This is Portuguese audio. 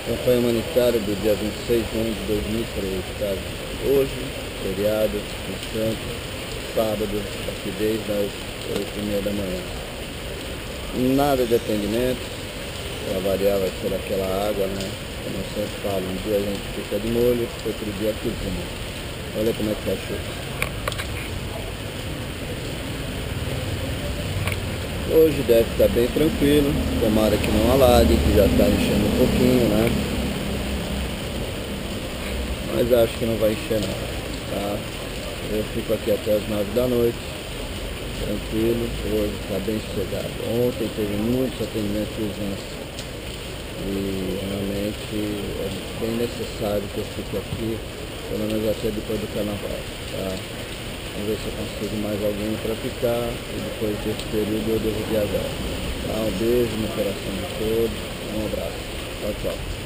Campanha humanitária do dia 26 de junho de 2003, tá? Hoje, feriado, descanso, sábado, aqui desde as 8h30 da manhã. Nada de atendimento, para variar vai ser aquela água, né? Como eu sempre falo, um dia a gente fica de molho, outro dia cozinha. Olha como é que tá a chuva. Hoje deve estar bem tranquilo, tomara que não alague, que já está enchendo um pouquinho, né? Mas acho que não vai encher não, tá? Eu fico aqui até as 9 da noite, tranquilo, hoje está bem sossegado. Ontem teve muitos atendimentos de urgência e realmente é bem necessário que eu fique aqui, pelo menos até depois do carnaval, tá? Vamos ver se eu consigo mais alguém para ficar e depois desse período eu devo viajar. Tá? Um beijo no coração de todos, um abraço. Tchau, tchau.